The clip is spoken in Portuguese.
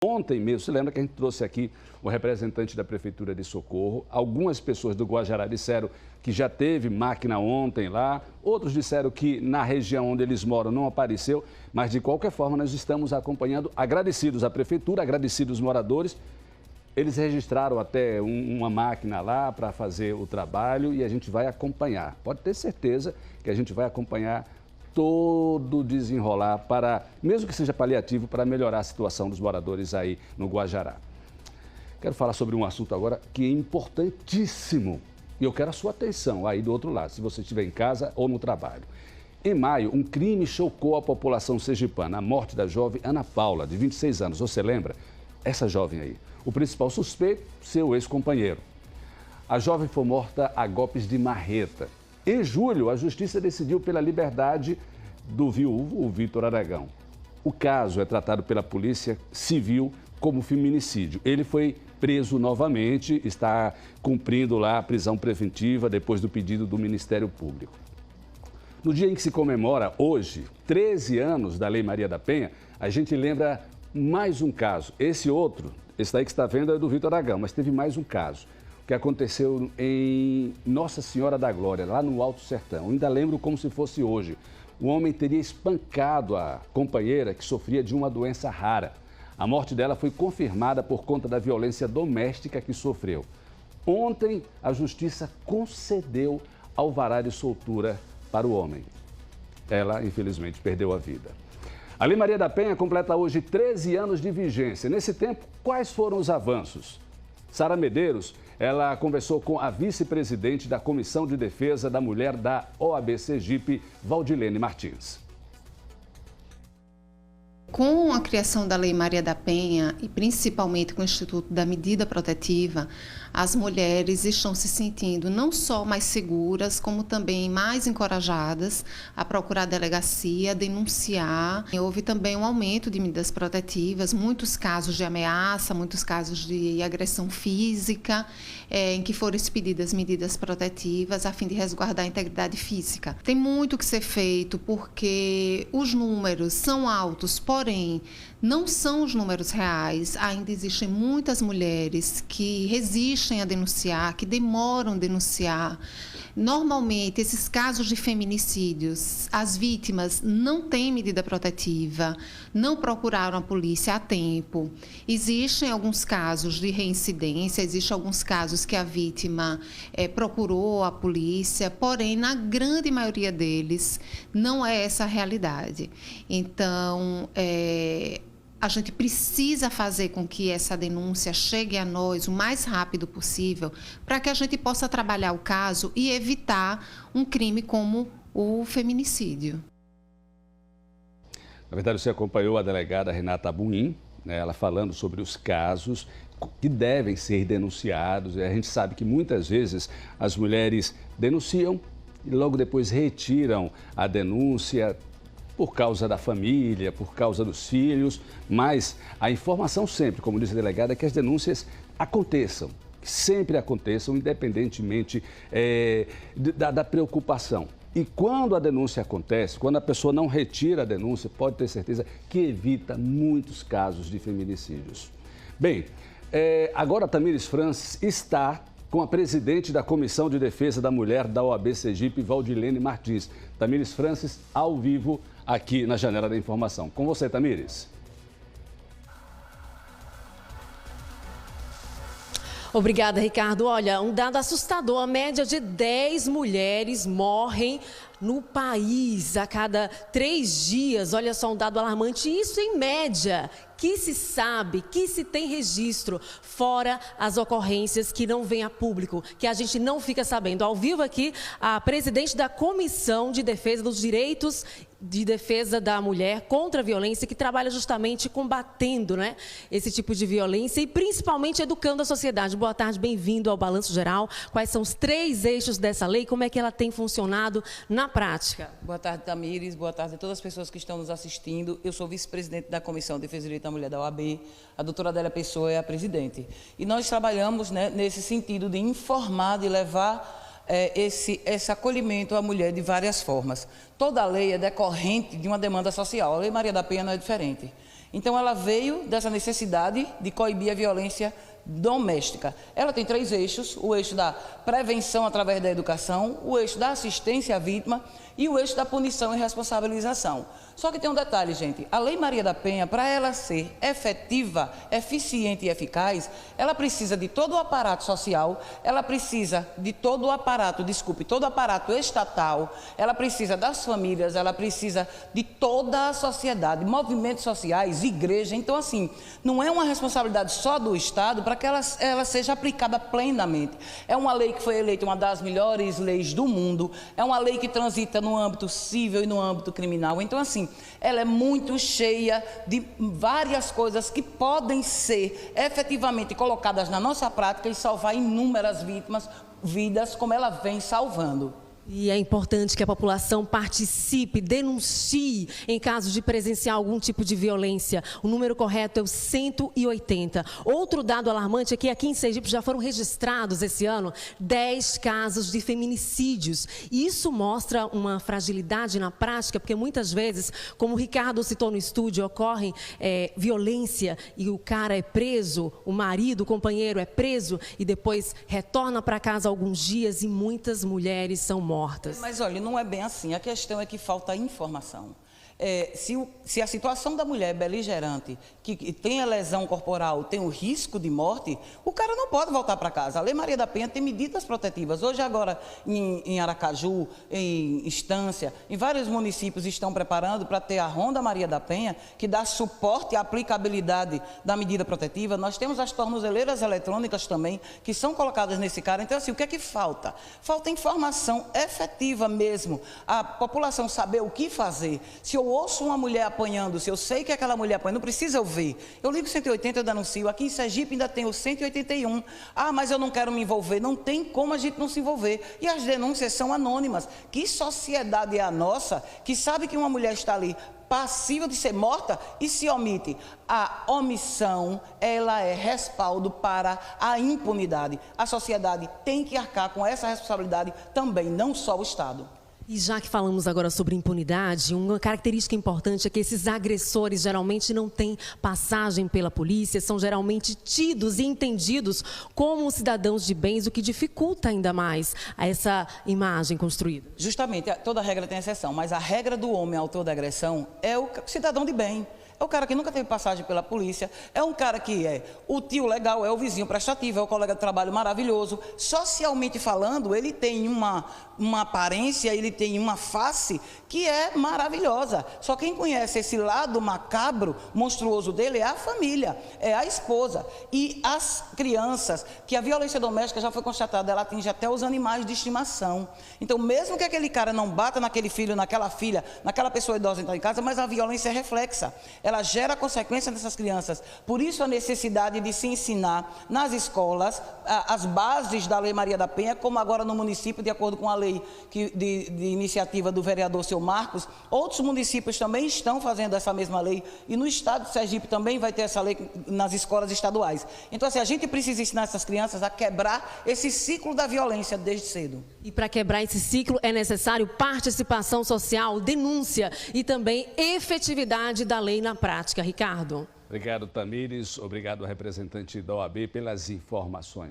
Ontem mesmo, você lembra que a gente trouxe aqui o representante da Prefeitura de Socorro. Algumas pessoas do Guajará disseram que já teve máquina ontem lá. Outros disseram que na região onde eles moram não apareceu. Mas, de qualquer forma, nós estamos acompanhando, agradecidos à Prefeitura, agradecidos aos moradores. Eles registraram até uma máquina lá para fazer o trabalho e a gente vai acompanhar. Pode ter certeza que a gente vai acompanhar todo o desenrolar, para, mesmo que seja paliativo, para melhorar a situação dos moradores aí no Guajará. Quero falar sobre um assunto agora que é importantíssimo e eu quero a sua atenção aí do outro lado, se você estiver em casa ou no trabalho. Em maio, um crime chocou a população sergipana, a morte da jovem Ana Paula, de 26 anos. Você lembra? Essa jovem aí. O principal suspeito, seu ex-companheiro. A jovem foi morta a golpes de marreta. Em julho, a Justiça decidiu pela liberdade do viúvo, o Vitor Aragão. O caso é tratado pela Polícia Civil como feminicídio. Ele foi preso novamente, está cumprindo lá a prisão preventiva depois do pedido do Ministério Público. No dia em que se comemora, hoje, 13 anos da Lei Maria da Penha, a gente lembra mais um caso. Esse daí que está vendo é do Vitor Aragão, mas teve mais um caso que aconteceu em Nossa Senhora da Glória, lá no Alto Sertão. Eu ainda lembro como se fosse hoje. O homem teria espancado a companheira que sofria de uma doença rara. A morte dela foi confirmada por conta da violência doméstica que sofreu. Ontem, a Justiça concedeu alvará de soltura para o homem. Ela, infelizmente, perdeu a vida. A Lei Maria da Penha completa hoje 13 anos de vigência. Nesse tempo, quais foram os avanços? Sara Medeiros, ela conversou com a vice-presidente da Comissão de Defesa da Mulher da OAB Sergipe, Valdilene Martins. Com a criação da Lei Maria da Penha e principalmente com o Instituto da Medida Protetiva, as mulheres estão se sentindo não só mais seguras, como também mais encorajadas a procurar a delegacia, denunciar. Houve também um aumento de medidas protetivas, muitos casos de ameaça, muitos casos de agressão física, em que foram expedidas medidas protetivas a fim de resguardar a integridade física. Tem muito que ser feito porque os números são altos, porém, não são os números reais. Ainda existem muitas mulheres que resistem a denunciar, que demoram a denunciar. Normalmente, esses casos de feminicídios, as vítimas não têm medida protetiva, não procuraram a polícia a tempo. Existem alguns casos de reincidência, existem alguns casos que a vítima procurou a polícia, porém, na grande maioria deles, não é essa a realidade. Então, a gente precisa fazer com que essa denúncia chegue a nós o mais rápido possível para que a gente possa trabalhar o caso e evitar um crime como o feminicídio. Na verdade, você acompanhou a delegada Renata Abuim, né, ela falando sobre os casos que devem ser denunciados. A gente sabe que muitas vezes as mulheres denunciam e logo depois retiram a denúncia, por causa da família, por causa dos filhos, mas a informação sempre, como diz a delegada, é que as denúncias aconteçam, que sempre aconteçam, independentemente da preocupação. E quando a denúncia acontece, quando a pessoa não retira a denúncia, pode ter certeza que evita muitos casos de feminicídios. Bem, agora a Tamires Francis está com a presidente da Comissão de Defesa da Mulher da OAB Sergipe, Valdilene Martins. Tamires Francis, ao vivo, aqui na Janela da Informação. Com você, Tamires. Obrigada, Ricardo. Olha, um dado assustador, a média de 10 mulheres morrem no país a cada 3 dias. Olha só, um dado alarmante. Isso em média, que se sabe, que se tem registro, fora as ocorrências que não vêm a público, que a gente não fica sabendo. Ao vivo aqui, a presidente da Comissão de Defesa dos Direitos de Defesa da Mulher contra a Violência, que trabalha justamente combatendo, né, esse tipo de violência e principalmente educando a sociedade. Boa tarde, bem-vindo ao Balanço Geral. Quais são os 3 eixos dessa lei? Como é que ela tem funcionado na prática? Boa tarde, Tamires. Boa tarde a todas as pessoas que estão nos assistindo. Eu sou vice-presidente da Comissão de Defesa do Direito da Mulher da OAB. A doutora Adélia Pessoa é a presidente. E nós trabalhamos, né, nesse sentido de informar, de levar esse acolhimento à mulher de várias formas. Toda a lei é decorrente de uma demanda social. A Lei Maria da Penha não é diferente. Então, ela veio dessa necessidade de coibir a violência doméstica. Ela tem 3 eixos: o eixo da prevenção através da educação, o eixo da assistência à vítima e o eixo da punição e responsabilização. Só que tem um detalhe, gente: a Lei Maria da Penha, para ela ser efetiva, eficiente e eficaz, ela precisa de todo o aparato social, ela precisa de todo o aparato, todo o aparato estatal, ela precisa das famílias, ela precisa de toda a sociedade, movimentos sociais, igreja. Então, assim, não é uma responsabilidade só do Estado para que ela seja aplicada plenamente. É uma lei que foi eleita uma das melhores leis do mundo, é uma lei que transita no âmbito civil e no âmbito criminal. Então, assim, ela é muito cheia de várias coisas que podem ser efetivamente colocadas na nossa prática e salvar inúmeras vidas, como ela vem salvando. E é importante que a população participe, denuncie em caso de presenciar algum tipo de violência. O número correto é o 180. Outro dado alarmante é que aqui em Sergipe já foram registrados esse ano 10 casos de feminicídios. E isso mostra uma fragilidade na prática, porque muitas vezes, como o Ricardo citou no estúdio, ocorre violência e o cara é preso, o marido, o companheiro é preso e depois retorna para casa alguns dias e muitas mulheres são mortas. Mas olha, não é bem assim. A questão é que falta informação. Se a situação da mulher é beligerante, que tem a lesão corporal, tem o risco de morte, o cara não pode voltar para casa. A Lei Maria da Penha tem medidas protetivas. Hoje, agora, em Aracaju, em Estância, em vários municípios estão preparando para ter a Ronda Maria da Penha, que dá suporte à aplicabilidade da medida protetiva. Nós temos as tornozeleiras eletrônicas também, que são colocadas nesse cara. Então, assim, o que é que falta? Falta informação efetiva mesmo. A população saber o que fazer. Se eu ouço uma mulher apanhando, se eu sei que aquela mulher apanha, não precisa eu ver. Eu ligo 180, eu denuncio. Aqui em Sergipe ainda tem o 181. Ah, mas eu não quero me envolver. Não tem como a gente não se envolver. E as denúncias são anônimas. Que sociedade é a nossa que sabe que uma mulher está ali passível de ser morta e se omite? A omissão, ela é respaldo para a impunidade. A sociedade tem que arcar com essa responsabilidade também, não só o Estado. E já que falamos agora sobre impunidade, uma característica importante é que esses agressores geralmente não têm passagem pela polícia, são geralmente tidos e entendidos como cidadãos de bens, o que dificulta ainda mais essa imagem construída. Justamente, toda regra tem exceção, mas a regra do homem autor da agressão é o cidadão de bem. É o cara que nunca teve passagem pela polícia, é um cara que é o tio legal, é o vizinho prestativo, é o colega de trabalho maravilhoso. Socialmente falando, ele tem uma aparência, ele tem uma face que é maravilhosa. Só quem conhece esse lado macabro, monstruoso dele é a família, é a esposa. E as crianças, que a violência doméstica já foi constatada, ela atinge até os animais de estimação. Então, mesmo que aquele cara não bata naquele filho, naquela filha, naquela pessoa idosa que está em casa, mas a violência é reflexa. Ela gera consequência nessas crianças. Por isso a necessidade de se ensinar nas escolas as bases da Lei Maria da Penha, como agora no município, de acordo com a lei de iniciativa do vereador Seu Marcos. Outros municípios também estão fazendo essa mesma lei e no estado de Sergipe também vai ter essa lei nas escolas estaduais. Então, assim, a gente precisa ensinar essas crianças a quebrar esse ciclo da violência desde cedo. E para quebrar esse ciclo é necessário participação social, denúncia e também efetividade da lei na prática. Ricardo. Obrigado, Tamires. Obrigado, representante da OAB, pelas informações.